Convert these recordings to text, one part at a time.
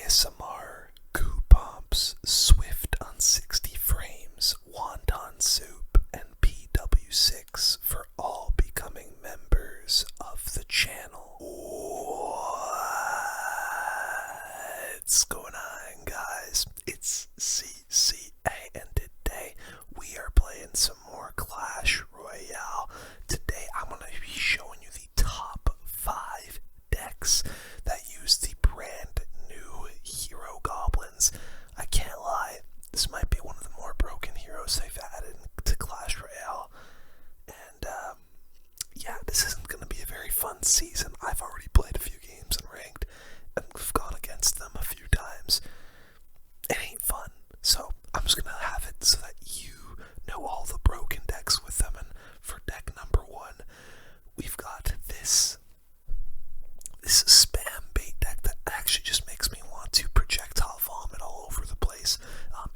ASMR, goo bumps, Swift on 60 frames, wonton soup, and PW6 for all becoming members of the channel. What's going on, guys? It's CCA, and today we are playing some more Clash Royale. Today I'm going to be showing you the top 5 decks that use the brand new hero Goblins. I can't lie, this might be one of the more broken heroes they've added to Clash Royale. And yeah, this isn't going to be a very fun season. I've already played a few games in ranked and we've gone against them a few times. It ain't fun, so I'm just going to have it so that you know all the broken decks with them. And for deck number 1, we've got this spam bait deck that actually just makes me want to projectile vomit all over the place.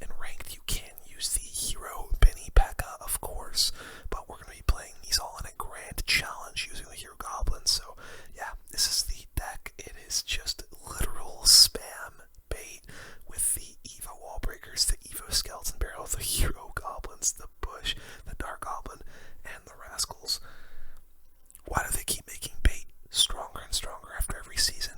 In ranked, you can use the hero Benny P.E.K.K.A, of course, but we're going to be playing these all in a grand challenge using the hero Goblins. So yeah, this is the deck. It is just literal spam bait with the Evo wall breakers, the Evo skeleton barrel, the hero Goblins, the bush, the dark goblin, and the rascals. Why do they keep making bait stronger and stronger after every season?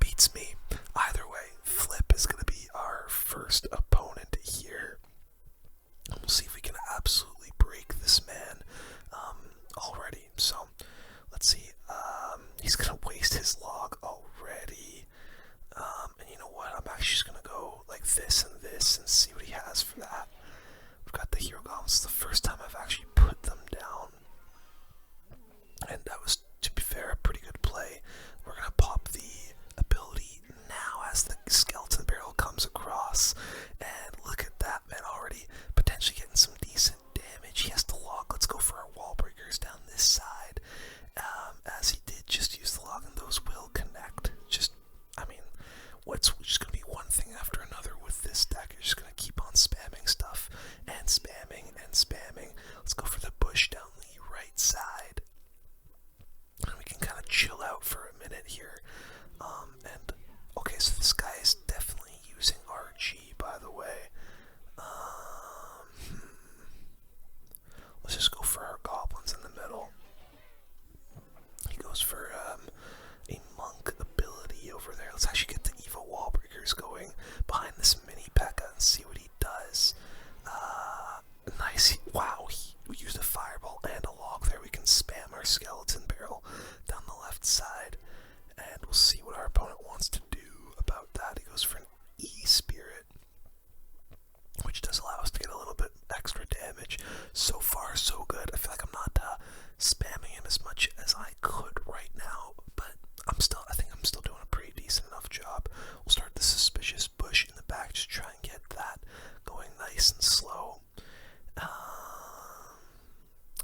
Beats me. Either way, Flip is going to be our first opponent here. We'll see if we can absolutely break this man already. So, let's see. He's going to waste his log already. And you know what? I'm actually just going to go like this and see what he has for that. We've got the hero goblins. It's the first time I've actually put them down. And that was, to be fair, a pretty good play. We're going to pop the ability now as the skeleton barrel comes across. And look at that, man, already potentially getting some decent damage. He has to log. Let's go for our wall breakers down this side. As he did just use the log, and those will connect. What's just going to be one thing after another with this deck. You're just going to keep on spamming stuff and spamming and spamming. Let's go for the bush down the right side. And we can kind of chill out for a minute here. Okay, so this guy is definitely using RG, by the way. Let's just go for our goblins in the middle. He goes for a monk ability over there. Let's actually get the Evo wall breakers going behind this mini P.E.K.K.A and see what he does. Nice. Wow, we used a fireball and a log there. We can spam our skeleton barrel down the left side, and we'll see what our opponent wants to do about that. He goes for an E-Spirit, which does allow us to get a little bit extra damage. So far, so good. I feel like I'm not spamming him as much as I could right now, but I think I'm still doing a pretty decent enough job. We'll start the suspicious bush in the back, just try and get that going nice and slow.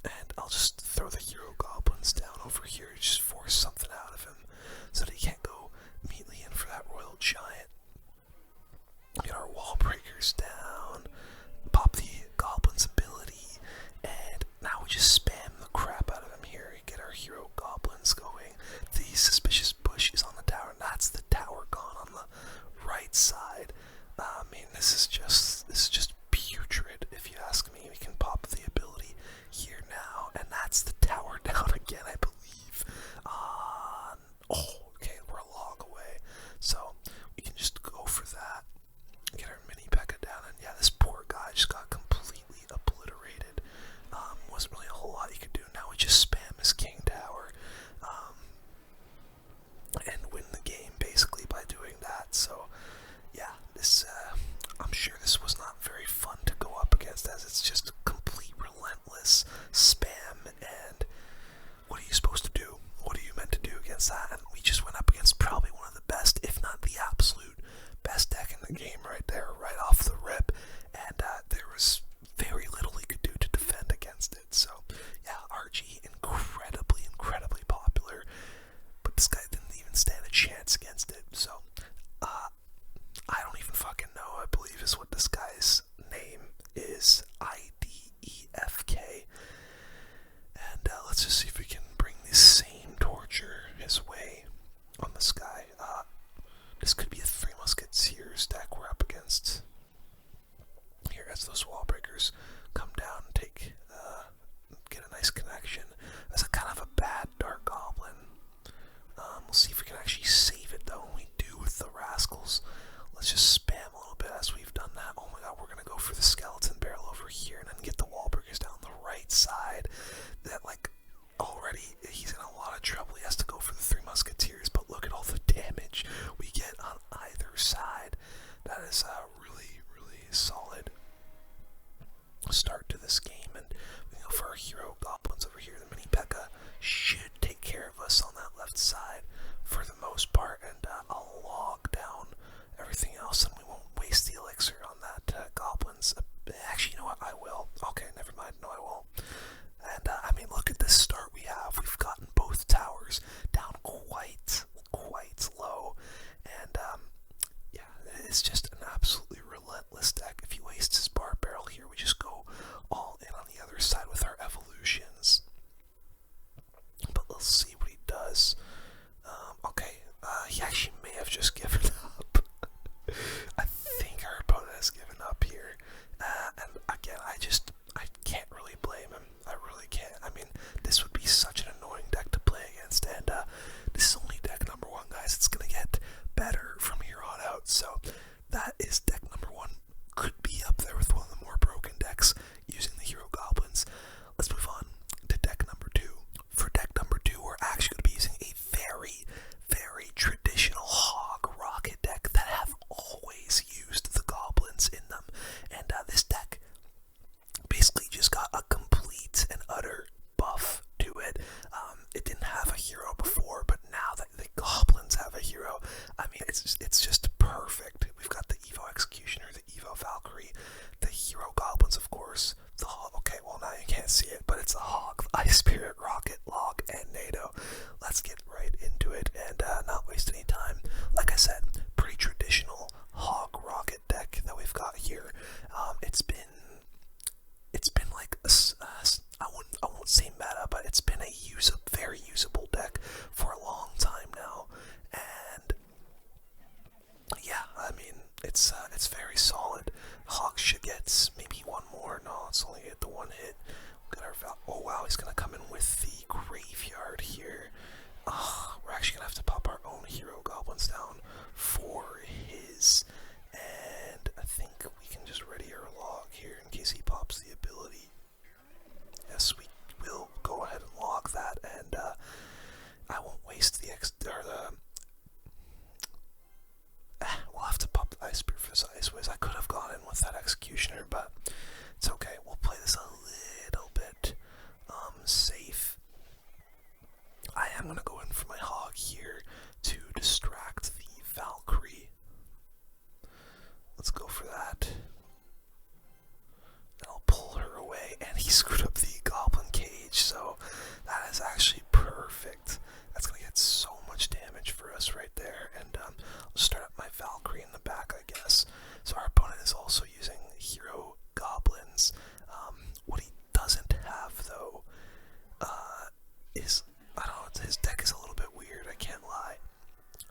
And I'll just throw the hero goblins down over here, just force something out of him so that he can't go immediately in for that royal giant. Get our wall breakers down, pop the goblin's ability, and now we just spam the crap out of him here. Get our hero goblins going. The suspicious bush is on the tower, and that's the tower gone on the right side. This is just putrid, if you ask me. We can pop the ability here now, and that's the tower down again, I believe. Okay, we're a log away, so we can just go for that. Get our mini P.E.K.K.A down, and yeah, this poor guy just got completely obliterated. Wasn't really a whole lot you could do. Now we just spam his king tower, and win the game basically by doing that. So yeah, this I'm sure this was not very fun to go up against, as it's just complete relentless spam. And what are you supposed to do? What are you meant to do against that? And we just went up against probably one of the best, if not the absolute best deck in the game right there, right off the rip. And there was very little he could do to defend against it. So yeah, RG incredibly popular, but this guy didn't even stand a chance against it. So I don't even fucking know. I believe is what this guy's name is, IDEFK. And let's just see if we can bring the same torture his way on this guy. this could be a Three Musketeers deck we're up against. Here, as those wall breakers come down and get a nice connection. That's a kind of a bad Dark Goblin. We'll see if we can actually save it though. When we do with the Rascals, let's just spam a little bit as we've done that. Oh my god, we're gonna go for the Skeleton Barrel over here and then get the wall breakers down the right side. That, like, already he's in a lot of trouble. He has to go for the Three Musketeers, but look at all the damage we get on either side. That is a really, really solid start to this game, and we go for our hero Goblins over here. The mini P.E.K.K.A. should take care of us on that left side for the most part, and I'll log down everything else, and we won't waste the elixir on that Goblins. Actually, you know what? I will. Okay, never mind. No, I won't. And I mean, look at this start we have. We've gotten both towers down quite low, and yeah, it's just an absolutely relentless deck. If he wastes his bar barrel here, we just go all in on the other side with our evolutions. But let's see what he does. Okay, he actually may have just given up. I think our opponent has given up here. And again, I can't really blame him. I really can't. I mean, this would be such an annoying deck to play against, and this is only deck number 1, guys. It's gonna get better from here on out. So that is deck number 1. Could be up there with one of the more broken decks using the hero Goblins. Let's move on to deck number 2. For deck number 2, we're actually going to be using a very, very traditional hog rocket deck that have always used the Goblins in them. And this deck basically just got a complete and utter buff to it. It didn't have a hero before, but now that the Goblins have a hero, I mean, it's just perfect. We've got the Evo Executioner, the Evo Valkyrie, the hero Goblins, of course, the hog. Okay, well, now you can't see it, but it's a hog, Ice Spirit, Rocket, Log, and NATO. Let's get right into it and not waste any time. Like I said, pretty traditional hog rocket deck that we've got here. It's been like I won't say meta, but it's been a very usable deck for a long time now, and yeah, I mean, it's very solid. Hawk should get maybe one more. No, it's only hit the one hit. Got our oh wow, he's gonna come in with the Graveyard here. We're actually gonna have to pop our own hero Goblins down for his, and I think we can just ready our log here in case he pops the ability. Yes, we will go ahead and log that, and I won't waste we'll have to pop the Ice Spirit for this Ice Wiz. I could have gone in with that Executioner, but it's okay. We'll play this a little bit safe. I am going to go in for my hog here to distract the Valkyrie. Let's go for that. And I'll pull her away, and he screwed up the Goblin Cage, so that is actually perfect. That's going to get so much damage for us right there, and I'll start up my Valkyrie in the back, I guess. So our opponent is also using hero Goblins. What he doesn't have, though, is, I don't know, his deck is a little bit weird, I can't lie.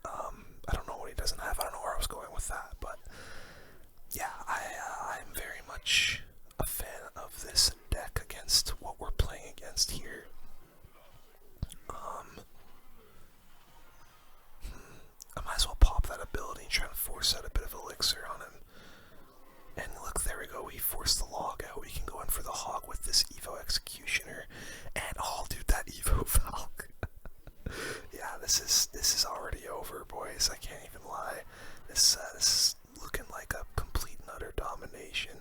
I don't know what he doesn't have. I don't know where I was going with that, but yeah, I'm very much a fan of this deck against what we're playing against here. I might as well pop that ability and try to force out a bit of elixir on him. And look, there we go, we forced the log out. We can go in for the hog with this Evo Executioner. And oh dude, that Evo Valk. Yeah, this is already over, boys. I can't even lie. This is looking like a complete and utter domination.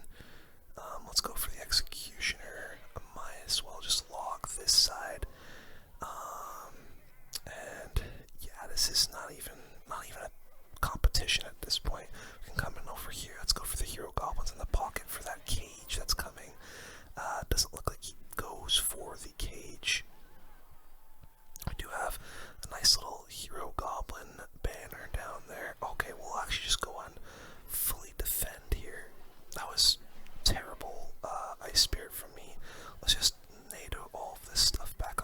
Let's go for the Executioner. I might as well just log this side. And yeah, this is not even a competition at this point. We can come in over here. Let's go for the hero Goblins in the pocket for that cage that's coming. Doesn't look like he goes for the cage. We do have a nice little hero Goblin banner down there. Okay, we'll actually just go on fully defend here. That was terrible Ice Spirit from me. Let's just NATO all of this stuff back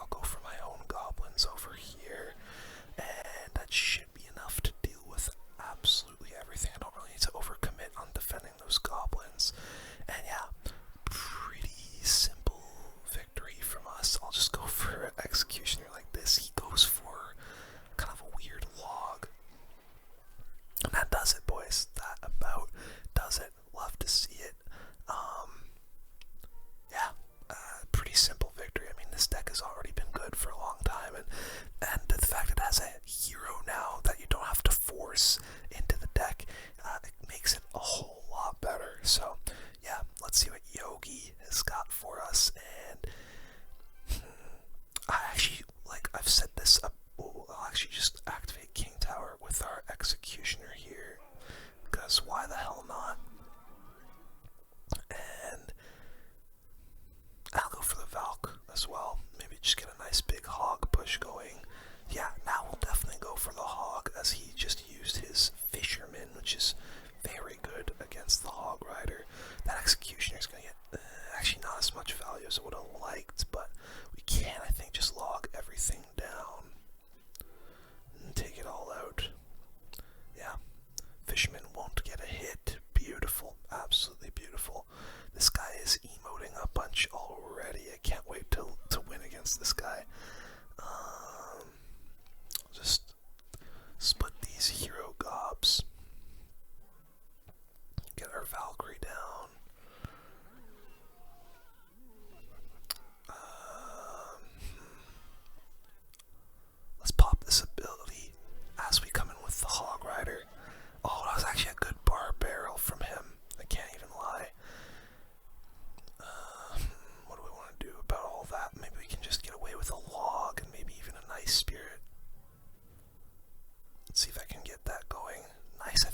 Let's see if I can get that going. Nice, I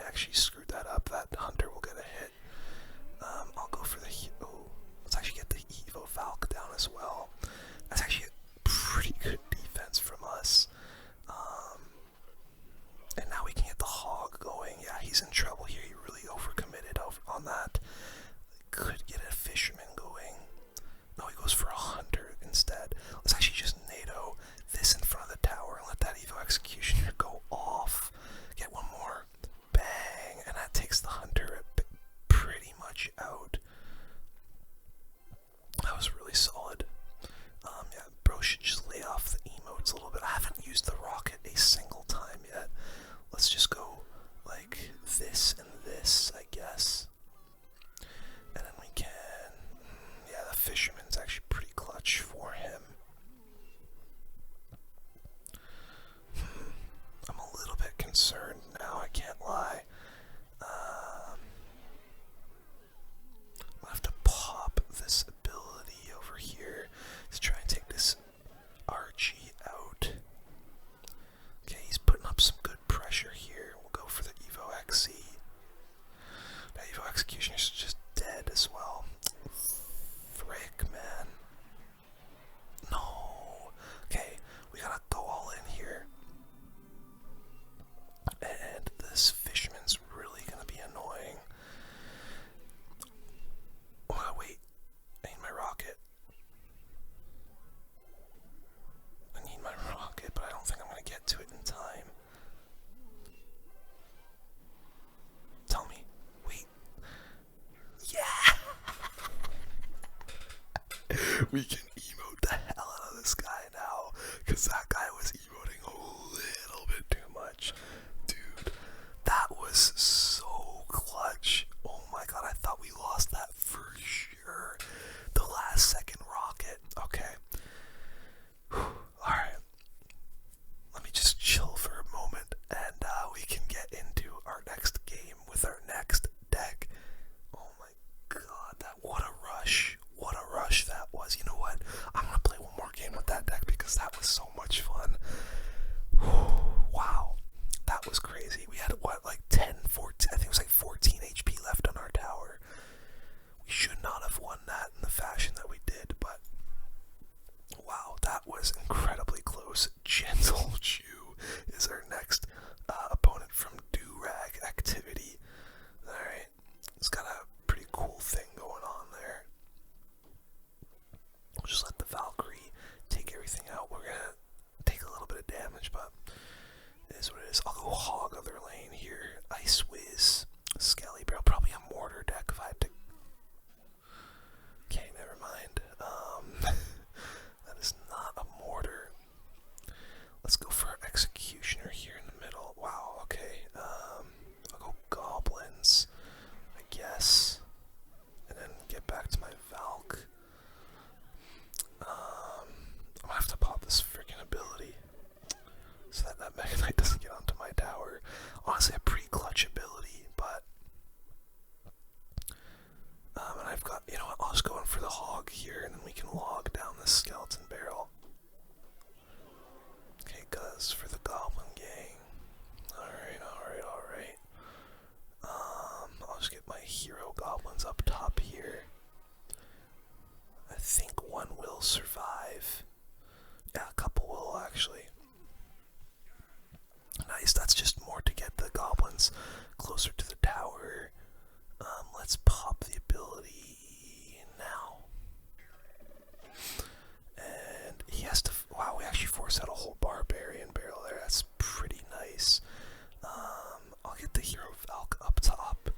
actually screwed that up. That hunter will get a hit. I'll go for the, let's actually get the Evo Valk down as well. That's actually a pretty good defense from us. And now we can get the hog going. Yeah, he's in trouble here. He really overcommitted on that. Could get a fisherman going. No, he goes for a hunter instead. Let's actually just NATO this in front of the tower and let that Evo Executioner go off. Get one more. Bang. And that takes the hunter pretty much out. That was really solid. Yeah, bro should just lay off the emotes a little bit. I haven't used the rocket a single time yet. Let's just go like this and this, I guess. And then we can, yeah, the fisherman's actually pretty clutch for him. I'm a little bit concerned now, I can't lie. I'm gonna have to pop this ability over here to try and take this Archie out. Okay, he's putting up some good pressure here. We'll go for the Evo XE. That Evo Executioner is just dead as well. Frick, man. No. Okay, we gotta go all in here. And this fisherman's really gonna be annoying. Oh, wait. I need my rocket. I need my rocket, but I don't think I'm gonna get to it in time. Tell me. Wait. Yeah! We can emote the hell out of this guy now, because that guy was emoting a little bit too much. Dude, that was so clutch. Oh my god, I thought we lost that for sure. The last second rocket. Okay. Alright. Let me just chill for a moment, and we can get into our next game with our next deck. Oh my god, what a rush. What a rush that was. You know what? I'm gonna play one more game with that deck because that was so much fun. Wow. That was crazy. We had, what, like 10, 14, I think it was like 14 HP left on our tower. We should not have won that in the fashion that we did, but wow, that was incredibly close. Gentle Jew is our next opponent from Do-Rag Activity. Alright, it's got a pretty cool thing going on there. We'll just let the Valkyrie take everything out. We're gonna take a little bit of damage, but it is what it is. I'll go hog other lane here. Ice Whiz, Skelly Barrel, probably a mortar deck if I had to. Okay, never mind. That is not a mortar. Let's go for Executioner here in the middle. Wow, okay. I'll go Goblins, I guess. And then get back to my Valk. I'm gonna have to pop this freaking ability so that Mega Knight doesn't get onto my tower. Honestly, a pretty clutch ability, but and I've got, you know what, I'll just go in for the hog here, and then we can log down this skeleton barrel. Okay, cuz for the Goblin gang. Alright, alright, alright. I'll just get my hero goblins up top here. I think one will survive. Yeah, a couple will actually. Nice, that's just more to get the goblins closer to the tower. Let's pop the ability now. And he has to, wow, we actually forced out a whole barbarian barrel there. That's pretty nice. I'll get the hero Valk up top,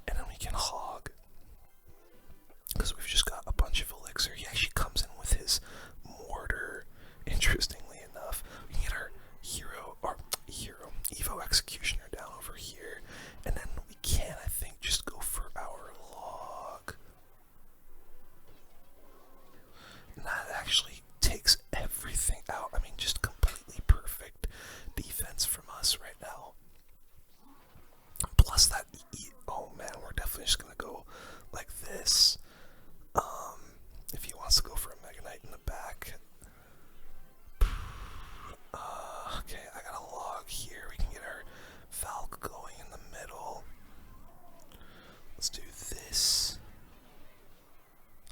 and then we can hog. Because we've just got a bunch of elixir. He actually comes in with his mortar, interestingly enough. We can get our Evo Executioner down over here, and then we can, I think, just go for our Let's do this.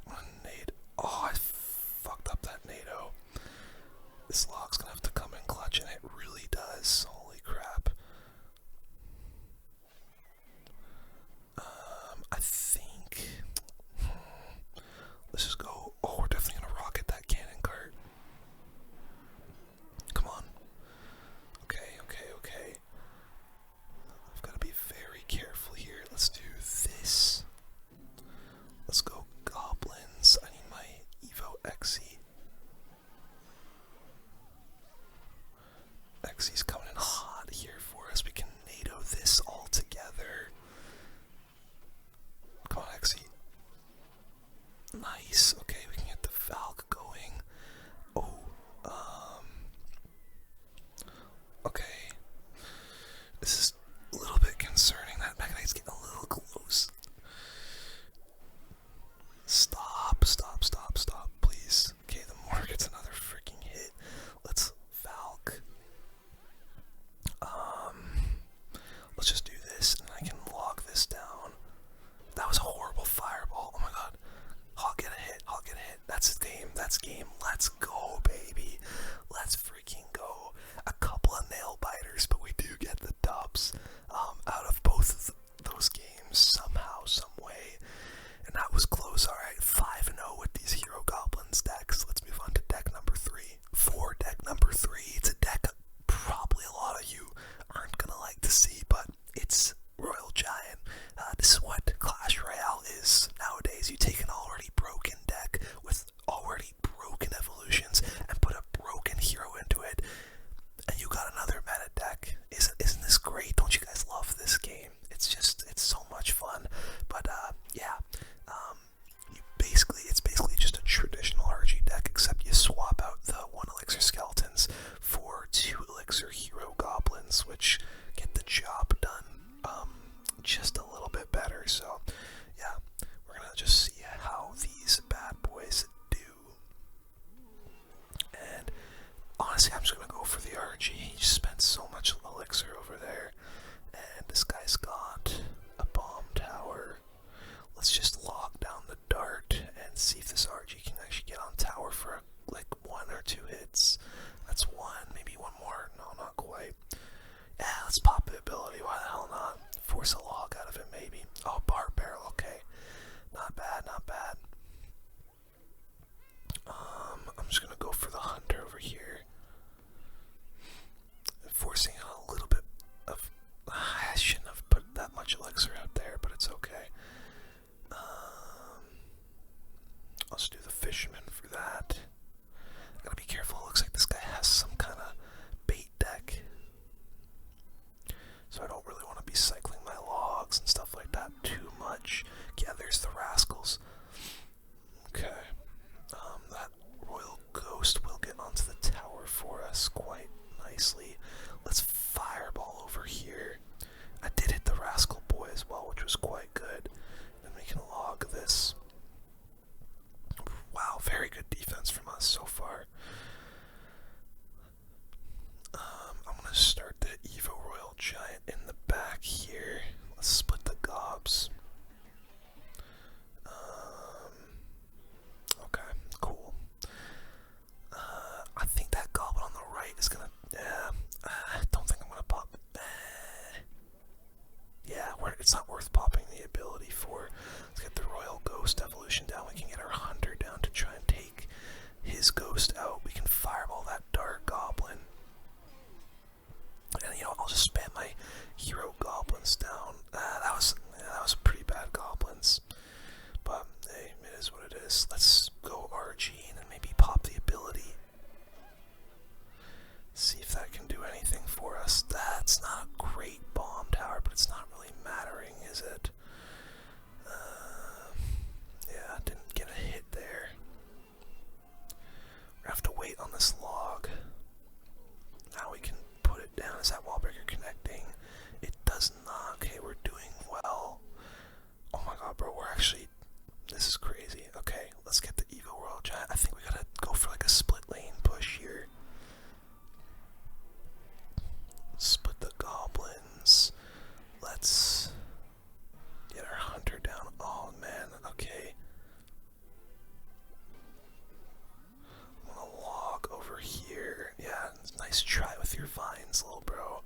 I'm gonna nade. Oh, I fucked up that NATO. This log's gonna have to come in clutch, and it really does. Holy crap. I think. Let's just go. Oh, we're definitely gonna rocket that cannon cart. Come on. Okay, okay, okay. I've got to be very careful here. Let's do this. Let's go Goblins. I need my Evo Xe. Xe's coming in hot here for us. We can NATO this all together. Come on, Xe. Nice. Okay, we can get the Valk going. Oh, okay. This is a little bit concerning. That Mega Knight's getting a little close. Stop, stop, stop, stop, please. Okay, the Mortar gets another freaking hit. Let's Valk. Let's just do this, and I can log this down. That was a horrible fireball. Oh my god. I'll get a hit. I'll get a hit. That's game. That's game. Let's go, baby. Let's freaking go. A couple of nail biters, but we do get the dubs out of both of those games somehow, some way. And that was close. Alright, 5-0 with these Hero Goblins decks. Let's move on to deck number 3. For deck number 3, it's a deck probably a lot of you aren't gonna like to see, but it's Royal Giant. This is what Clash Royale is nowadays. You take an already broken deck with already broken evolutions and put a broken hero into it, and you got another meta deck. Isn't this great? Don't you guys love this game? It's so much fun. But yeah, it's basically just a traditional RG deck, except you swap out the 1 elixir skeletons for 2 elixir hero goblins, which get the job done just a little bit better. So yeah, we're gonna just see how these bad boys do. And honestly, I'm just gonna go for the RG. He just spent so much elixir over there, and this guy's got a bomb tower. Let's just lock down the dart and see if this RG can actually get on tower for like 1 or 2 hits. That's 1, maybe 1 more. No, not quite. Yeah, let's pop the ability. Why the hell not? Force a log out of it, maybe. Oh, bar barrel. Okay, not bad, not bad. I'm just gonna go for the hunter over here, forcing out a little bit of. I shouldn't have put that much elixir out there, but it's okay. Let's do the fisherman for that. Gotta be careful. It looks like this guy has some kind of bait deck, so I don't really want to be cycling my logs and stuff like that too much. Yeah, there's the rascals. Okay. That royal ghost will get onto the tower for us quite nicely. Let's fireball over here. I did hit the rascal boy as well, which was quite good. Then we can log this. Wow, very good defense from us so far. I'm gonna start the Evo Royal Giant in the back here. Let's split the gobs. Okay, cool. I think that goblin on the right is gonna. I don't think I'm gonna pop. Yeah, it's not worth popping the ability for. Let's get the Royal Ghost evolution down. We can get our hunter down to try and take his ghost out. We can fireball that dark goblin. And I'll just spam my hero goblins down. That was pretty bad goblins. But hey, it is what it is. Let's go RG and then maybe pop the ability. See if that can do anything for us. That's not a great bomb tower, but it's not really mattering, is it? Yeah, didn't get a hit there. We're gonna have to wait on this log. Now we can put it down. Is that wall breaker connecting? It does not. Okay, we're doing well. Oh my god, bro, this is crazy. Okay, let's get the Evo Royal Giant. I think we gotta go for like a split lane push here. Split the goblins. Let's get our hunter mines, little bro.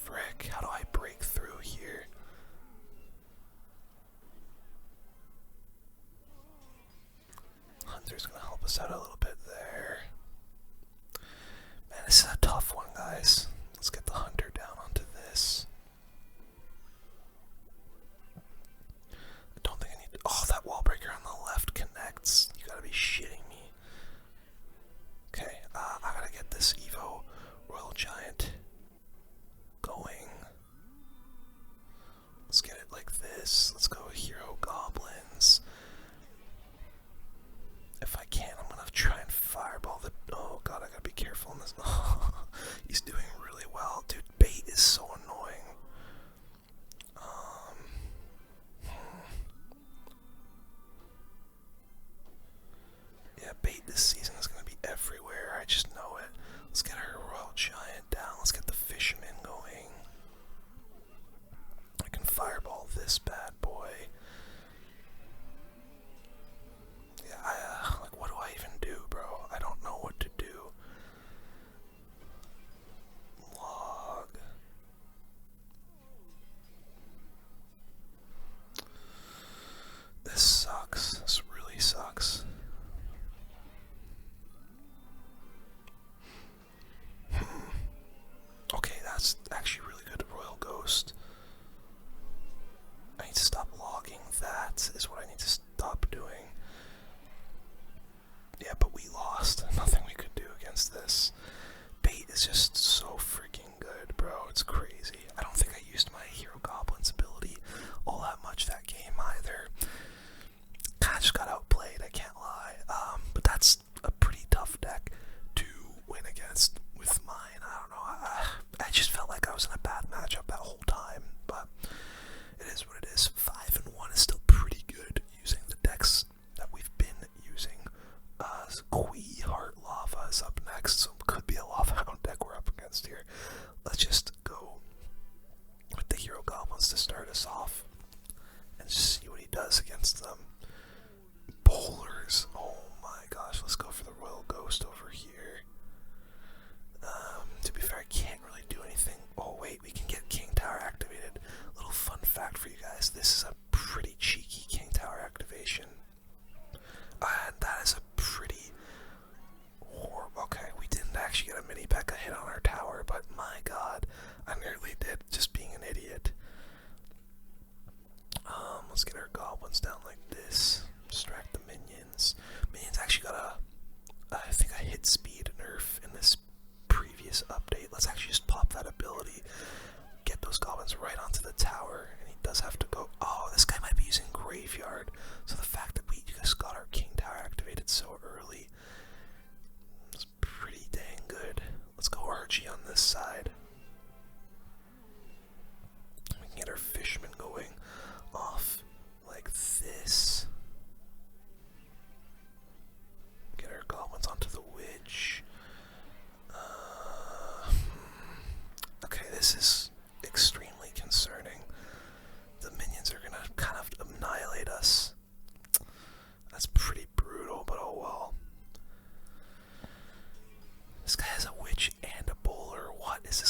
Frick, how do I break through here? Hunter's gonna help us out a little bit there. Man, this is a tough one, guys. Let's get the hunter down onto this. I don't think I need to. Oh, that wall breaker on the left connects. You gotta be shitting me. Okay, I gotta get this Evo Royal Giant going. Let's get it like this. Let's go Hero Goblins. If I can, I'm gonna try and fireball the. Oh god, I gotta be careful in this. He's doing really well, dude. Bait is so annoying. Yeah, bait this season is gonna be everywhere. I just know it. Let's get our Royal Giant down. Let's get the Fisherman going. I can fireball this bad boy. Yeah, like, what do I even do, bro? I don't know what to do. Log. This sucks. This really sucks. Okay, that's actually really good. Royal Ghost. I need to stop logging. That is what I need to stop doing. Yeah, but we lost. Nothing we could do against this. Bait is just so freaking good, bro. It's crazy. I don't think I used my Hero Goblins ability all that much that game either. Kinda just got outplayed, I can't lie. But that's a pretty tough deck to win against with mine. I don't know. I just felt like I was in a bad matchup that whole time, but it is what it is. 5-1 is still pretty good using the decks that we've been using. Kui Heart Lava is up next, so it could be a Lava Hound deck we're up against here. Let's just go with the Hero Goblins to start us off and see what he does against them. Bowlers, oh my gosh, let's go for the Royal Ghost over here. To be fair, I can't really do anything. Oh wait, we can get King Tower activated. Little fun fact for you guys, this is a pretty cheeky King Tower activation. And that is a pretty horrible. Okay, we didn't actually get a mini P.E.K.K.A hit on our tower, but my god, I nearly did, just being an idiot. Let's get our goblins down like this. Distract the minions. Minions actually got I think a hit speed nerf in this previous update. Let's actually just pop that ability. Get those goblins right onto the tower, and he does have to go. Oh, this guy might be using Graveyard. So the fact that we just got our King Tower activated so early is pretty dang good. Let's go RG on this side. We can get our Fisherman going off like this. Get our goblins onto the Witch. Okay, this is extremely concerning. The minions are gonna kind of annihilate us. That's pretty brutal, but oh well. This guy has a Witch and a Bowler. What is this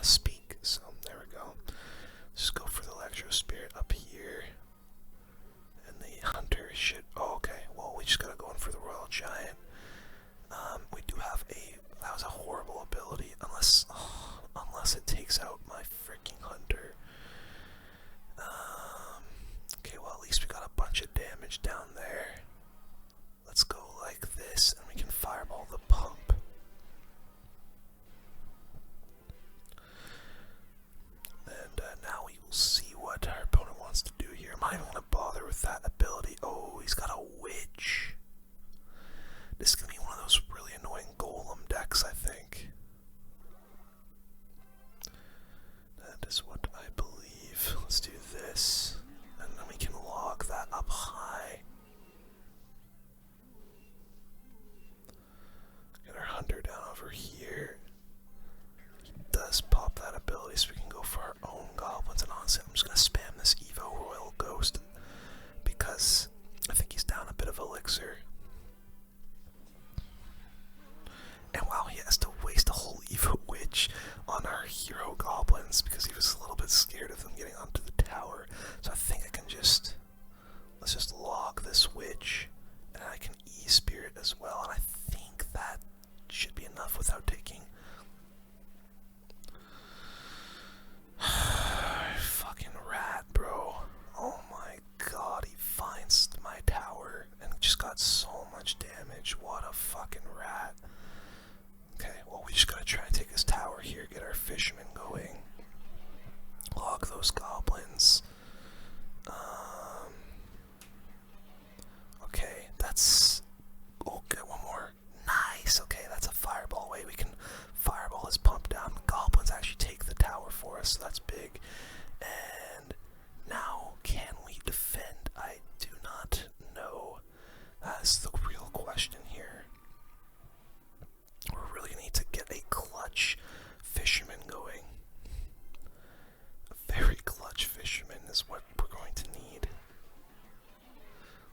speak. So there we go. Just go for the Electro Spirit up here. And the Hunter should... Oh, okay. Well, we just gotta go in for the Royal Giant. We do have a... That was a horrible ability. Unless it takes out my freaking Hunter. Okay, well, at least we got a bunch of damage down there. Let's go like this, and we can fireball the pump. And now we will see what our opponent wants to do here. I'm not even going to bother with that ability. Oh, he's got a Witch. This is going to be one of those really annoying Golem decks, I think. That is what I believe. Let's do this. And then we can log that up high. Get our Hunter down over here. He does pop that ability, so we can go for our own Goblins. And honestly, I'm just going to spam this Evo Royal Ghost because I think he's down a bit of Elixir. And wow, he has to waste a whole Evo Witch on our hero Goblins because he was a little bit scared of them getting onto the tower. So I think I can just... Let's just log this Witch, and I can E-Spirit as well. And I think that should be enough without taking... Fucking rat, bro. Oh my god, he finds my tower and just got so much damage. What a fucking rat. Okay, well, we just gotta try and take his tower here, get our fishermen going. Log those Goblins. Okay, that's... Okay, one more. Nice, okay, that's a fireball way. We can fireball his pump down. Goblins actually take the tower for us, so that's big. And now, can we defend? I do not know. That is the real question here. We're really going to need to get a clutch fisherman going. A very clutch fisherman is what we're going to need.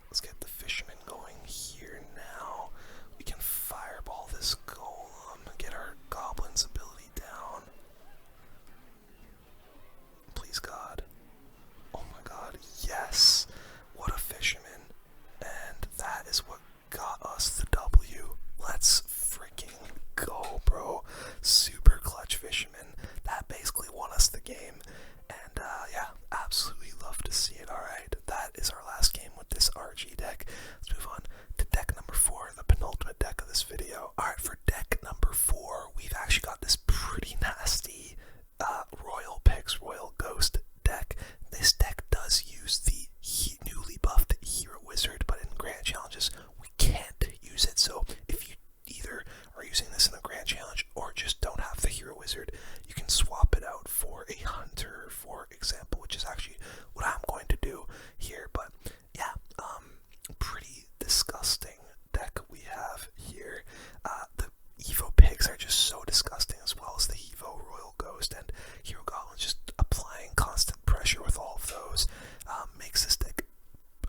Let's get the fisherman going here now. We can fireball this golem, get our Goblin's ability down. Please, God. Oh my god, yes! What a fisherman. And that is what got us the W. Let's freaking go, bro. Super clutch fisherman. That basically won us the game. And yeah, absolutely love to see it. Alright, that is our last game with this RG deck. Let's move on to deck number 4, the penultimate deck of this video. Alright, for deck number 4, we've actually got this pretty nasty Royal Picks, Royal Ghost deck. This deck does use the newly buffed Hero Wizard, but in Grand Challenges, we can't use it. So if you either are using this in the Grand Challenge or just don't have the Hero Wizard, you can swap it out for a Hunter, for example, which is actually what I'm going to do here. But yeah, pretty disgusting deck we have here. The Evo Pigs are just so disgusting, as well as the Evo Royal Ghost and Hero Goblins. Just applying constant pressure with all of those makes this deck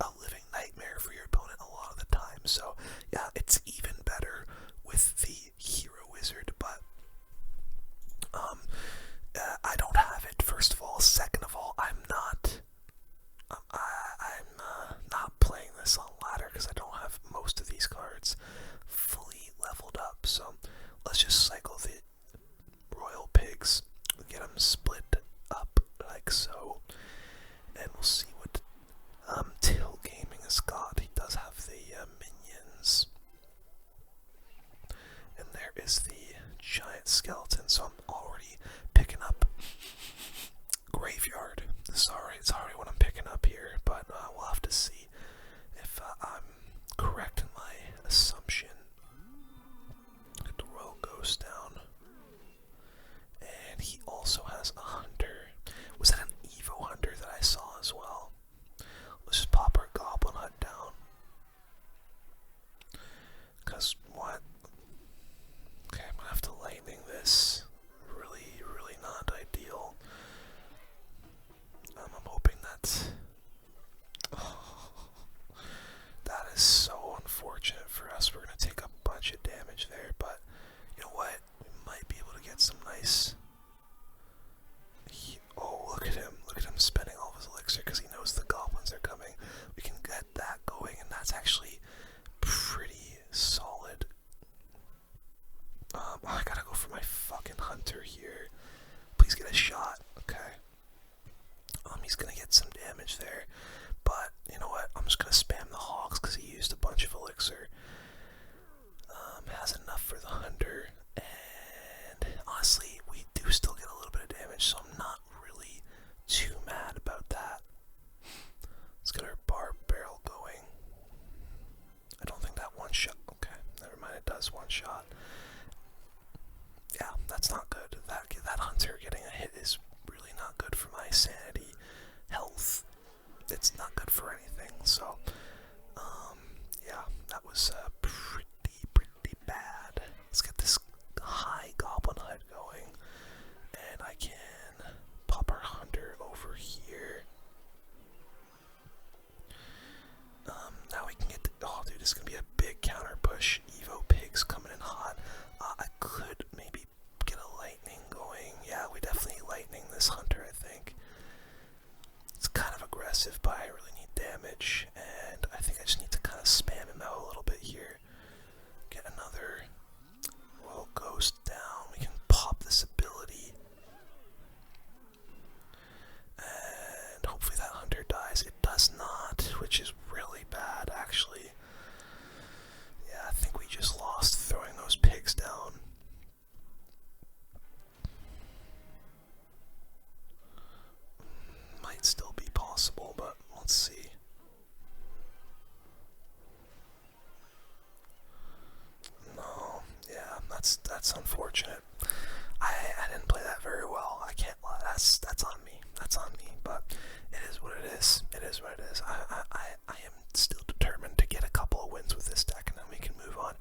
a living nightmare for your opponent a lot of the time. So yeah, it's even better with the Hero Wizard, but I don't have it, first of all. Second of all, I'm not playing this on ladder because I don't have most of these cards fully leveled up. So let's just cycle the Royal Pigs, get them split up like so, and we'll see what Till Gaming has got. He does have the minions, and there is the giant skeleton. So I'm already picking up Graveyard. It's already what I'm picking up here, but we'll have to see if I'm correct in my assumption. Get the Royal Ghost down, and he also has a Hunter. Was that an Evo Hunter that I saw as well? Let's just pop our Goblin Hut down. Cause what? Okay, I'm gonna have to lightning this. Really not ideal. I'm hoping that... that is so unfortunate for us. We're gonna take a bunch of damage there, but you know what? We might be able to get some nice definitely lightning this hunter, I think. It's kind of aggressive, but I really need damage, and I think I just need to kind of spam him out a little bit here. Get another Royal Ghost down. We can pop this ability. And hopefully that hunter dies. It does not, which is really bad, actually. Yeah, I think we just lost throwing those pigs down. Might still be possible, but let's see. No, yeah, that's unfortunate. I didn't play that very well. I can't lie. That's on me. That's on me. But it is what it is. It is what it is. I am still determined to get a couple of wins with this deck, and then we can move on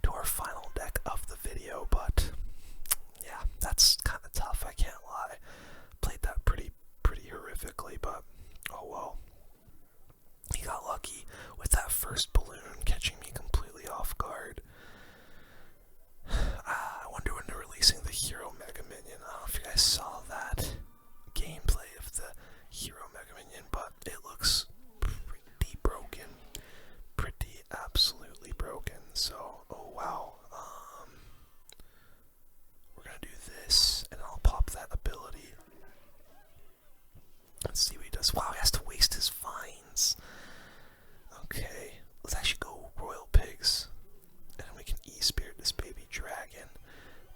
to our final deck of the video. But yeah, that's kind of tough. I can't lie. Played that pretty horrifically, but oh well. He got lucky with that first balloon catching me completely off guard. I wonder when they're releasing the Hero Mega Minion. I don't know if you guys saw that gameplay of the Hero Mega Minion, but it looks pretty broken. Pretty absolutely broken. So, oh wow. We're gonna do this, and I'll pop that ability. Let's see what he does. Wow, he has to waste his vines. Okay, let's actually go Royal Pigs, and we can E-Spirit this baby dragon.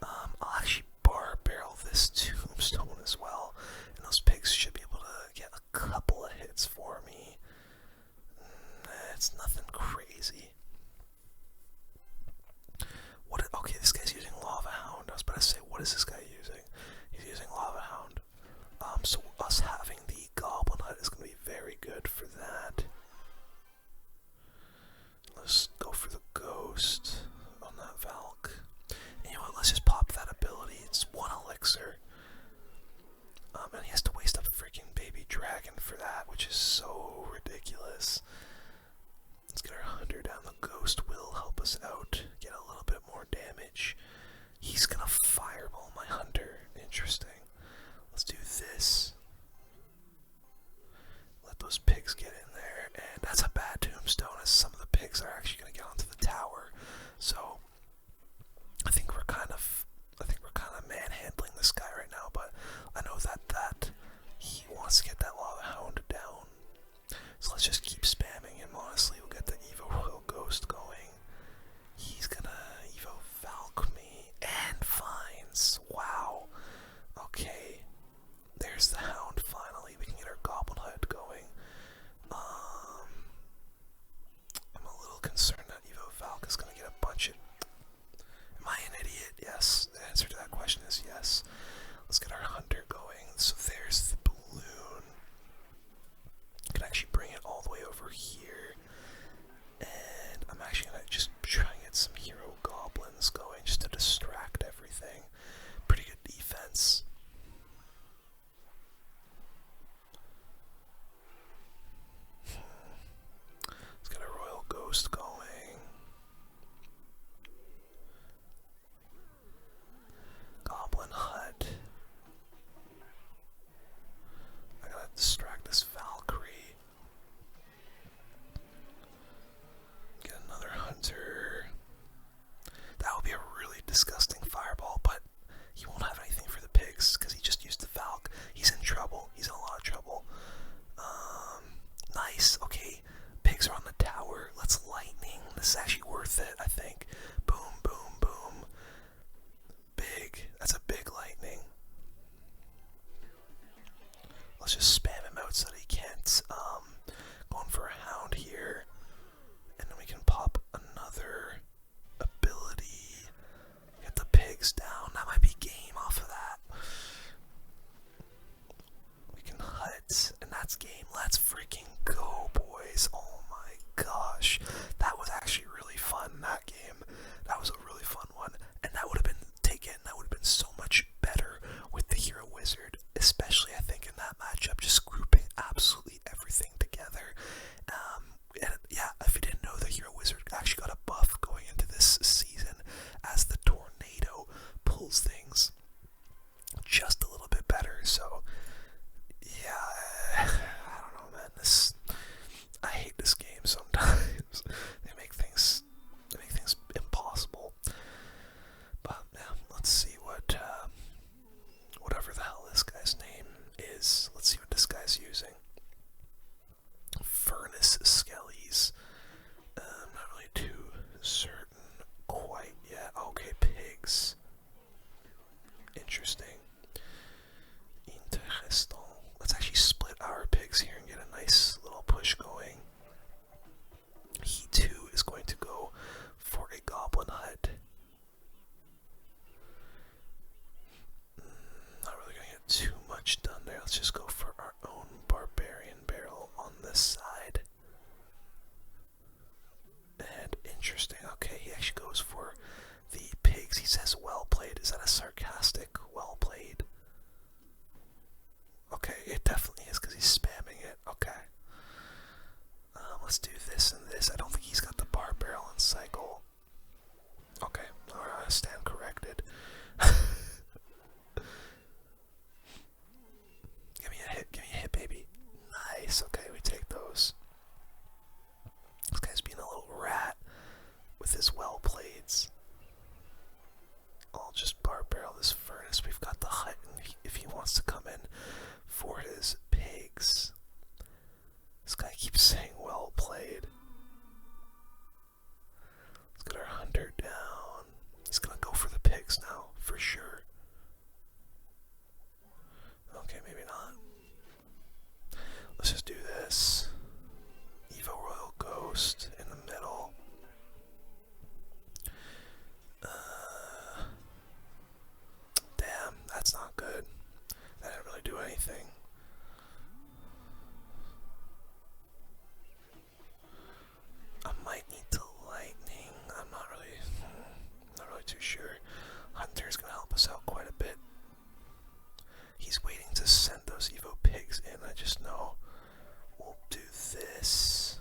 I'll actually bar barrel this tombstone as well, and those pigs should be able to get a couple of hits for me. It's nothing crazy. Okay, this guy's using Lava Hound. I was about to say, what is this guy using? He's using Lava Hound. So us having the Goblin Hut is going to be very good for that. Let's go for the Ghost on that Valk. And you know what, let's just pop that ability. It's 1 elixir. And he has to waste a freaking baby dragon for that, which is so ridiculous. Let's get our hunter down. The Ghost will help us out, get a little bit more damage. He's gonna fireball my hunter. Interesting. Let's do this. Let those pigs get in there, and that's a bad tombstone, as some of the pigs are actually gonna get onto the tower. So I think we're kind of manhandling this guy right now, but I know that he wants to get that Lava Hound down. So let's just keep spamming him, honestly. We'll get the Evo Royal Ghost going. He's gonna Evo Valk me and Vines. Wow. Okay. There's the Hound finally. We can get our Goblin Hut going. I'm a little concerned that Evo Valk is gonna get a bunch of... Am I an idiot? Yes. The answer to that question is yes. Let's get our hunter going. So there's the balloon. I can actually bring it all the way over here. And I'm actually gonna just try and get some hero goblins going just to distract everything. Pretty good defense. Let's get a Royal Ghost going. Goblin Hut. I gotta distract this Valkyrie. Get another hunter. That would be a really disgusting fireball, but he won't have anything for the pigs because he just used the Valk. He's in trouble. He's in a lot of trouble. Nice. Okay, pigs are on the tower. Let's lightning. This is actually worth it, I think. Boom, boom, boom. Big. That's a big lightning. Let's just spam him out so that he can't. Going for a hound here. And then we can pop another ability. Get the pigs down. That might be game off of that. We can hut. And that's game. Let's freaking go, boys. Oh my gosh. That was actually really fun, that game. That was a really fun one. And that would have been taken. That would have been so much better with the Hero Wizard. Especially, I think, in that matchup. Just grouping absolutely everything together. And yeah, if you didn't know, the Hero Wizard actually got a buff going into this season as the Tornado pulls things just a little bit let's just go for our own barbarian barrel on this side. And interesting, okay, he actually goes for the pigs. He says well played. Is that a sarcastic well played? Okay, it definitely is because he's spamming it. Okay. Let's do this and this. I don't think he's got the bar barrel and cycle. Okay, alright, I stand corrected. Give me a hit, baby. Nice, okay, we take those. This guy's being a little rat with his well plates. I'll just bar barrel this furnace. We've got the hut, and if he wants to come in for his pigs. This guy keeps saying well played. Let's get our hunter down. He's gonna go for the pigs now, for sure. Okay, maybe not. Let's just do this. Evo Royal Ghost in the middle. Damn, that's not good. That didn't really do anything. I might need to lightning. I'm not really too sure. Hunter's gonna help us out quite a bit. He's waiting to send those Evo pigs in. I just know we'll do this.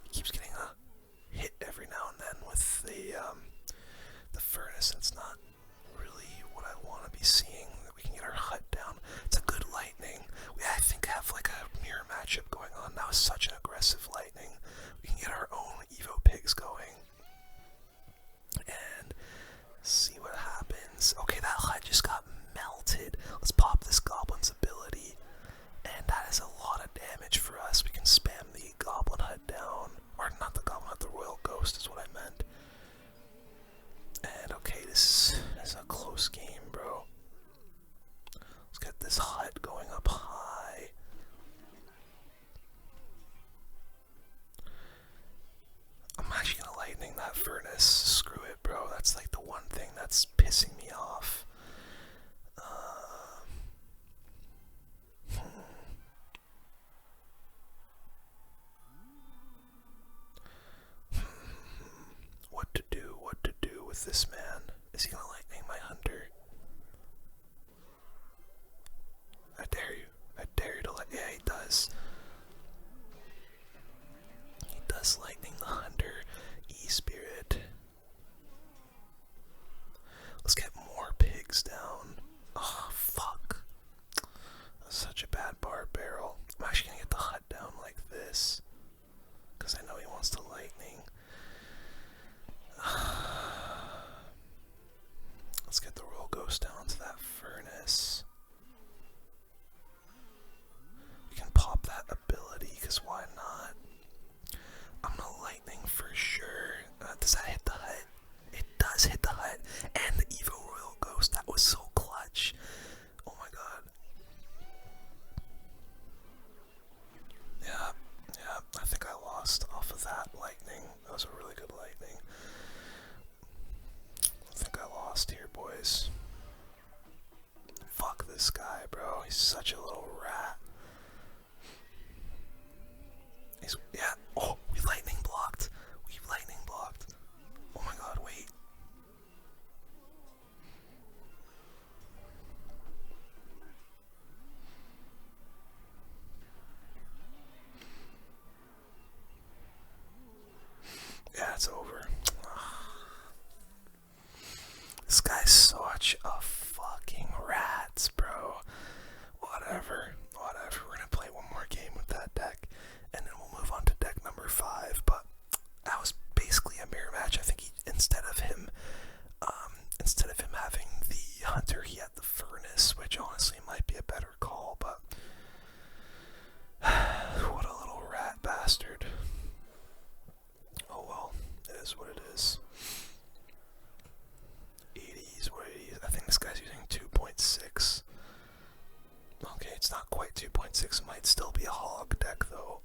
He keeps getting a hit every now and then with the furnace. It's not really what I want to be seeing. That we can get our hut down. It's a good lightning. We, I think, have like a mirror matchup going on. That was such an aggressive lightning. We can get our own Evo pigs going and see what happens. Okay, that hut just got melted. Let's pop this goblin's ability, and that is a lot of damage for us. We can spam the goblin hut down, or not the goblin hut, the royal ghost is what I meant. And okay, this is a close game, bro. Let's get this hut going up high. I'm actually gonna lightning that furnace. Screw it, bro. That's like the one thing that's pissing me off. What to do with this man? Is he gonna lightning my hunter? I dare you to let, yeah, he does. He does lightning the hunter, E-Spirit. Let's get more pigs down. Oh, fuck. That's such a bad bar barrel. I'm actually gonna get the hut down like this, because I know he wants to lightning. Let's get the royal ghost down to that furnace. We can pop that ability, because why not? I'm gonna lightning for sure. Does that hit the hut? It does hit the hut and the Evo Royal Ghost. That was so clutch. Oh my god. Yeah, I think I lost off of that lightning. That was a really good lightning. I think I lost here, boys. Fuck this guy, bro. He's such a little rat. Yeah. Oh, we lightning blocked. We've lightning blocked. Oh my god, wait. Yeah, it's over. This guy's such a fucking rat, bro. Whatever. We're gonna play one more game with that deck, and then we'll move on to deck number 5. But that was basically a mirror match. I think instead of him having the hunter, he had the furnace, which honestly might be a better call. But what a little rat bastard. Oh well, it is what it is. 80s, what 80s? I think this guy's using 2.6. Okay, it's not quite 2.6. It might still be a hog deck though.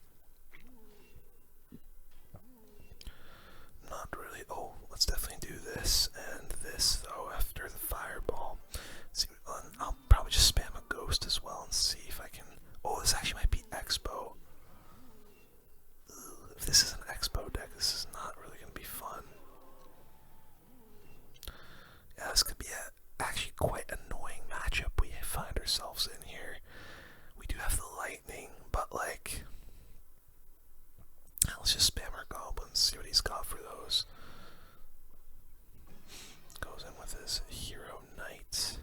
Not really. Oh, let's definitely do this and this though after the fireball. See, I'll probably just spam a ghost as well and see if I can ourselves in here. We do have the lightning, but like, let's just spam our goblins, see what he's got for those. Goes in with his hero knight.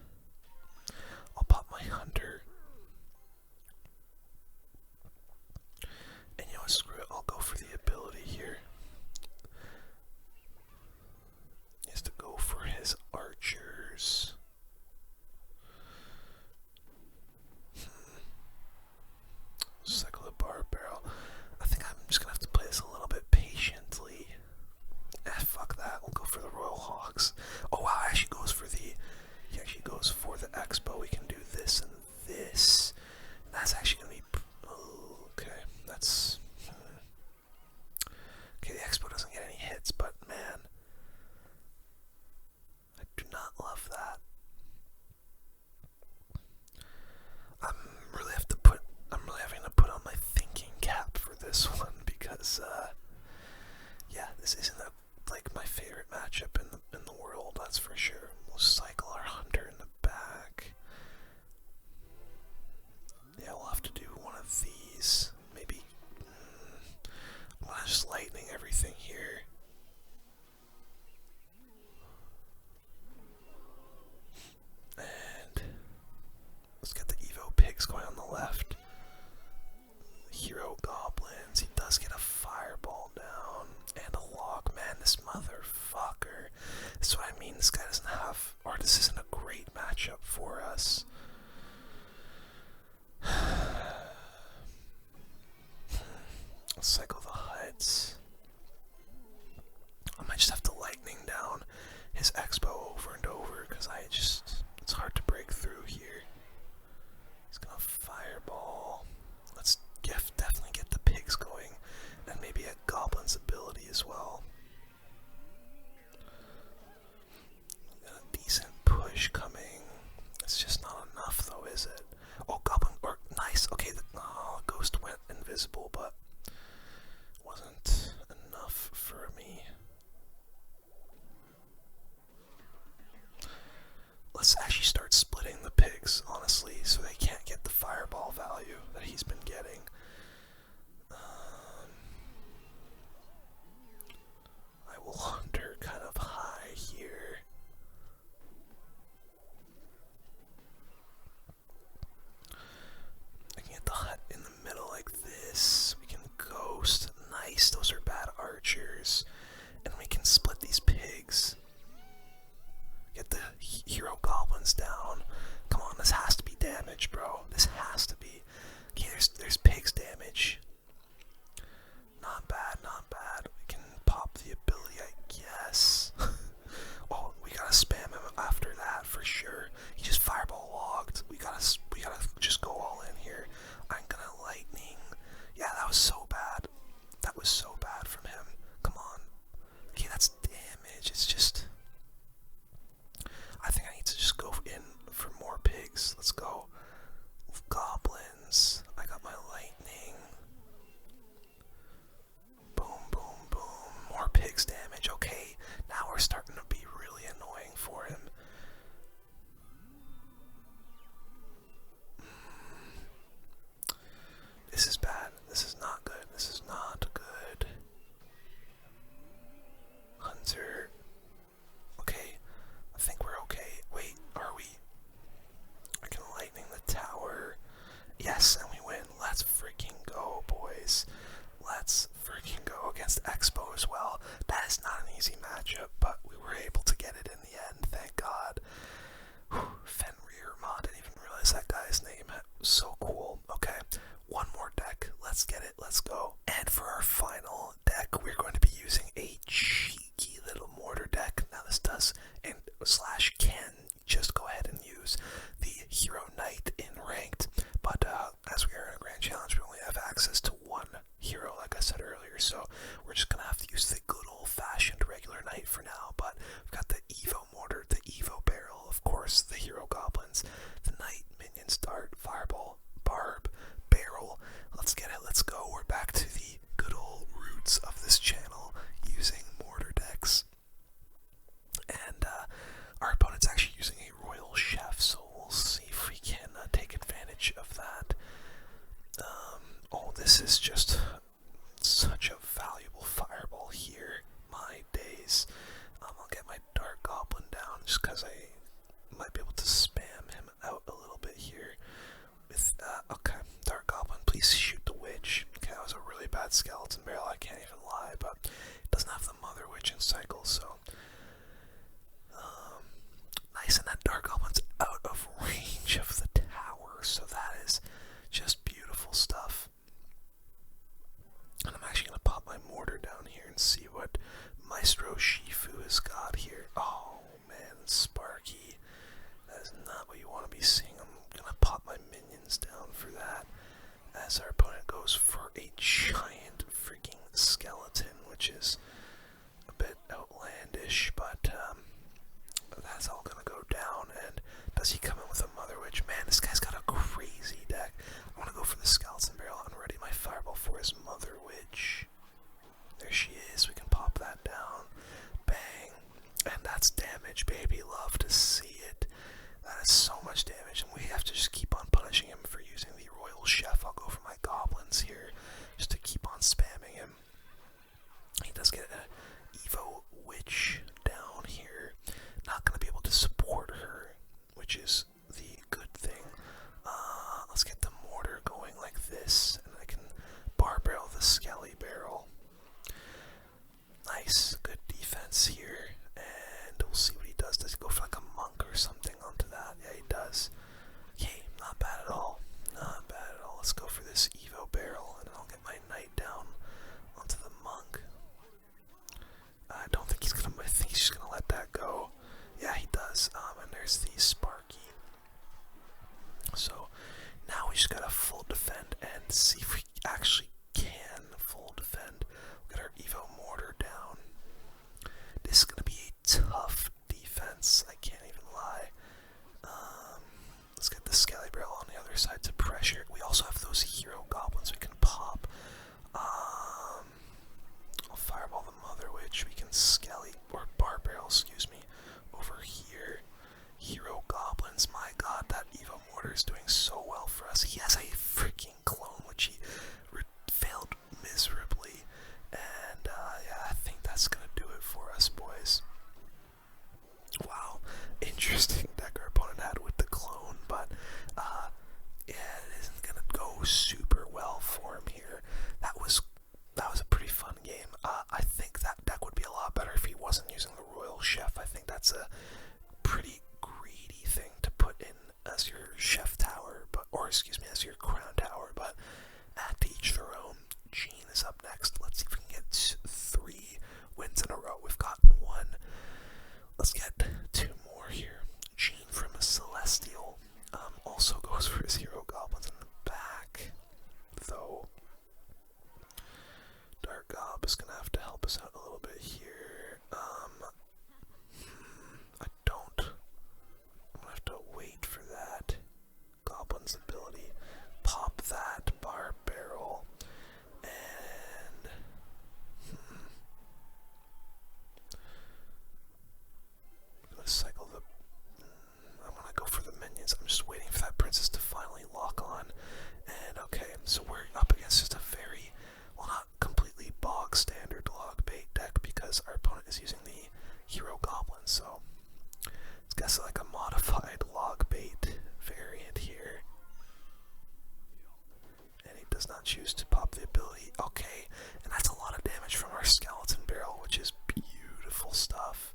I'll pop my hunter. And you know what, screw it, I'll go for the ability here. He has to go for his archers. Cycle the bar barrel. I think I'm just gonna have to play this a little bit patiently. Fuck that. We'll go for the Royal Hawks. Oh wow, he actually goes for the expo. We can do this and this. That's actually gonna be okay. That's okay. The expo doesn't get any hits, but man, I do not love that. I'm really having to put on my thinking cap for this one because yeah, this isn't like my favorite matchup in the world, that's for sure. We'll cycle our hunter in the back. Yeah, we'll have to do one of these. Maybe I'm gonna just lightning everything here. And let's get the Evo pigs going on the left. Hero goblins. He does get a fireball down and a log. Man, this motherfucker. That's what I mean. This guy doesn't have, or this isn't a great matchup for us. Let's cycle the huts. I might just have to lightning down his expo over and over because it's hard to break through here. He's gonna fireball. Let's definitely get the pigs going, and maybe a goblin's ability as well. Got a decent push coming. It's just not enough though, is it? Oh, goblin, or nice. Okay, the ghost went invisible, but wasn't enough for me. Let's actually start splitting the pigs, honestly, so they can't get the fireball value that he's been getting. I will hunter kind of high here. I can get the hut in the middle like this. We can ghost. Nice, those are bad archers. And we can split these pigs. Get the hero goblins down. Come on, this has to be damage, bro. This has to be. Okay, there's pigs damage. Not bad, not bad. We can pop the ability, I guess. Oh, we gotta spam him after that for sure. He just fireball logged. We gotta just go all in here. I'm gonna lightning. Yeah, that was so bad. That was so bad from him. Come on. Okay, that's damage. It's just, I think I need to just go in for more pigs. Let's go. Goblins. I got my lightning. Boom, boom, boom. More pigs damage. Okay, now we're starting to be really annoying for him. that skeleton barrel, I can't even lie, but it doesn't have the Mother Witch and cycle, so nice. And that Dark Goblin's out of range of the tower, so that is just beautiful stuff. And I'm actually going to pop my mortar down here and see what Maestro Shifu has got here. Oh man, Sparky. That is not what you want to be seeing. I'm going to pop my minions down for that, as our opponent goes for a giant freaking skeleton, which is a bit outlandish, but that's all going to go down. And does he come in with a Mother Witch? Man, this guy's got a crazy deck. I want to go for the skeleton barrel and ready my fireball for his Mother Witch. There she is. We can pop that down. Bang. And that's damage, baby. Love to see it. That is so much damage, and we have to just keep on punishing him for using the Royal Chef. I'll go for my Goblins here, just to keep on spamming him. He does get an Evo Witch down here. Not going to be able to support her, which is the good thing. Let's get the mortar going like this, and I can bar barrel the Skelly Barrel. Nice, good defense here, and we'll see what he does. Does he go for like a monk or something onto that? Yeah, he does. Okay, not bad at all. Not bad at all. Let's go for this Evo Barrel, and I'll get my knight down onto the monk. I don't think he's gonna. I think he's just gonna let that go. Yeah, he does. And there's the Sparky. So now we just gotta full defend and see if we actually can full defend. We'll get our Evo mortar down. This is gonna be a tough defense. I can't even lie. Let's get the Skelly Barrel on the other side to pressure. We also have those hero goblins we can pop. I'll fireball the Mother Witch. We can Skelly or bar barrel, excuse me, over here. Hero goblins. My God, that Evo mortar is doing so well for us. He has a freaking clone, which he failed miserably, and yeah, I think that's gonna do it for us, boys. Wow, interesting deck our opponent had with the clone, but yeah, it isn't gonna go super well for him here. That was a pretty fun game. I think that deck would be a lot better if he wasn't using the Royal Chef. I think that's a pretty greedy thing to put in as your chef tower, or excuse me, as your crown tower, but to each their own. Gene is up next. Let's see if we can get 3 wins in a row. We've gotten 1. Let's get 2 more here. Gene from a Celestial also goes for his hero goblins in the back, though Dark Gob is gonna have to help us out a little bit here. I don't. I'm gonna have to wait for that. Goblin's ability. Pop that bar barrel. And I'm gonna cycle the. I'm gonna go for the minions. I'm just waiting for that princess to finally lock on. And okay, so we're up against just a very, well, not completely bog standard log bait deck, because our opponent is using the hero goblin. So it's guess like a modified log bait variant here. And he does not choose to pop the ability. Okay, and that's a lot of damage from our skeleton barrel, which is beautiful stuff.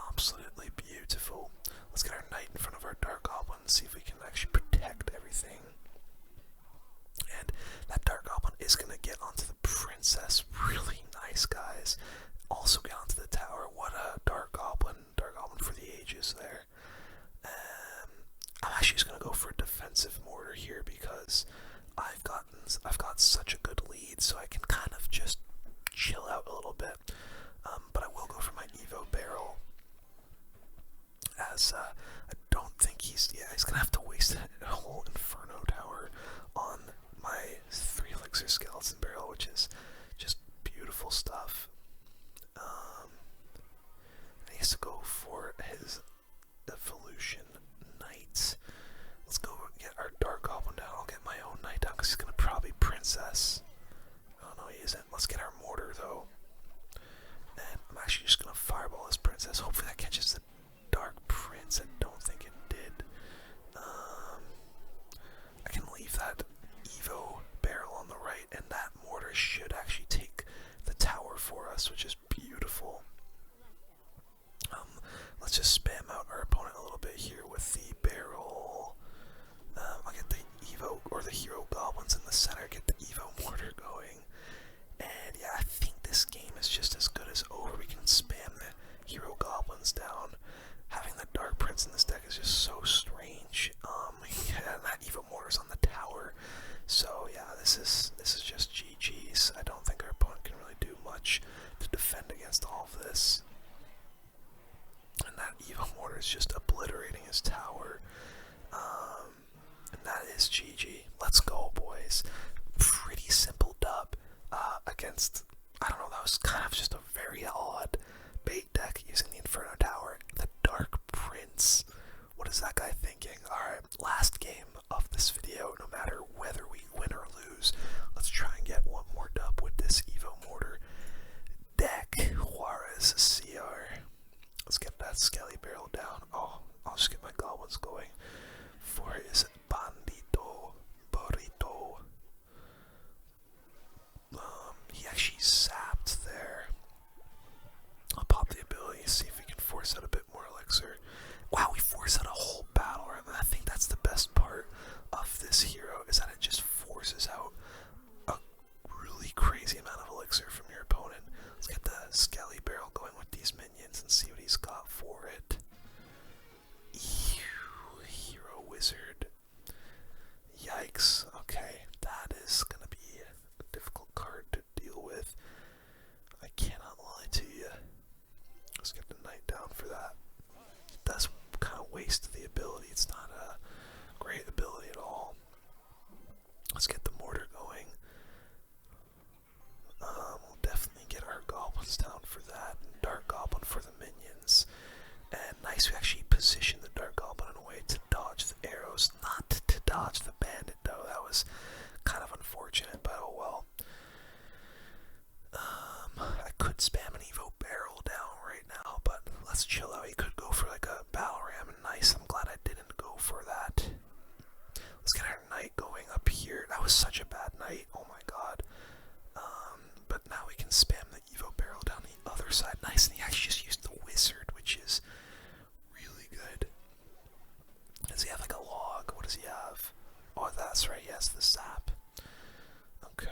Absolutely beautiful. Let's get our knight in front of our dark goblin and see if we can actually protect everything. And that dark goblin is going to get onto the princess. Really nice, guys. Also get onto the tower. What a dark goblin for the ages there. I'm actually just going to go for a defensive mortar here, because I've got such a good lead, so I can kind of just chill out a little bit. But I will go for my Evo barrel, as I don't think he's gonna have to waste a whole Inferno tower on my 3 elixir skeleton barrel, which is just beautiful stuff. He has to go for his evolution knight. Let's go get our dark goblin down. I'll get my own knight down, because he's gonna probably princess. Oh no, he isn't. Let's get our mortar though. And I'm actually just gonna fireball this princess. Hopefully that catches the dark prince. I don't think it did. I can leave that Evo barrel on the right and that mortar Nice, GG. Let's go, boys. Pretty simple dub against, I don't know, that was kind of just a very odd bait deck using the Inferno Tower. The Dark Prince. What is that guy thinking? Alright, last game of this video, no matter whether we win or lose, let's try and get one more dub with this Evo Mortar deck. Juarez CR. Let's get that Skelly Barrel down. Oh, I'll just get my goblins going for his Bandito Burrito. He actually sapped there. I'll pop the ability, see if we can force out a bit more elixir. Wow, we force out a whole battle ram, and I think that's the best part of this hero, is that it just forces out a really crazy amount of elixir from your opponent. Let's get the Skelly Barrel going with these minions and see what he's got for it. Ew, Hero Wizard. Yikes. Okay, that is gonna be a difficult card to deal with. I cannot lie to you. Let's get the knight down for that. It does kind of waste the ability. It's not a great ability at all. Let's get the mortar going. We'll definitely get our goblins down for that. And Dark Goblin for the minions. And nice, we actually positioned the Dark Goblin in a way to dodge the arrows, not to dodge the bandit though. That was kind of unfortunate, but oh well. I could spam an Evo Barrel down right now, but let's chill out. He could go for like a Battle Ram, and nice, I'm glad I didn't go for that. Let's get our knight going up here. That was such a bad knight, oh my god. But now we can spam the Evo Barrel down the other side. Nice, and he actually just used the wizard, which is really good. Does he have like a log? What does he have? Oh, that's right, he has the sap. Okay.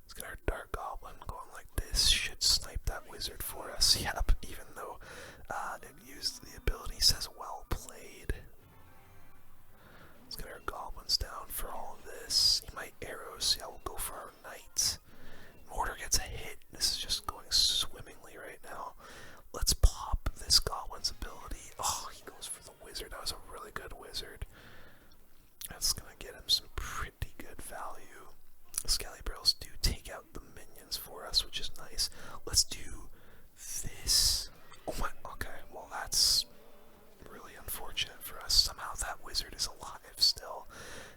Let's get our Dark Goblin going like this. Should snipe that wizard for us. Yep, even though it used the ability, says well played. Let's get our goblins down for all of this. He might arrows. Yeah, we'll go for our knight. Mortar gets a hit. This is just going swimmingly right now. Let's pop this goblin's ability. Oh, he goes for the wizard. That was a really good wizard. That's gonna get him some pretty good value. Skelly Barrels do take out the minions for us, which is nice. Let's do this. Oh my, okay, well that's really unfortunate for us. Somehow that wizard is alive still.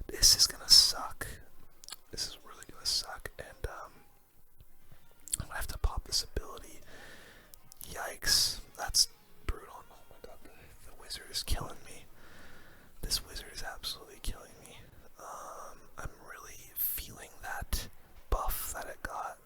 This is gonna suck. This is really gonna suck, and I'm gonna have to pop this ability. Yikes, that's brutal. Oh my god, the wizard is killing me. This wizard is absolutely killing me. I'm really feeling that buff that it got.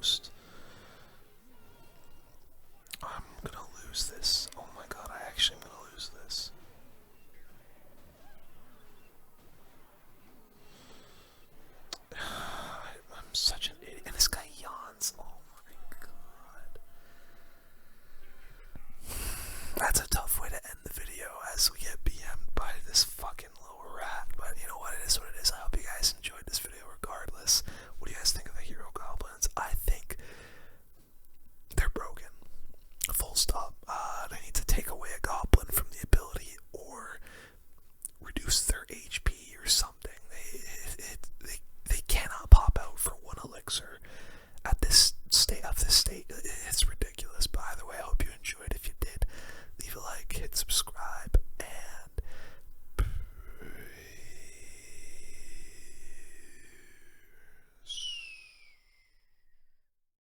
most.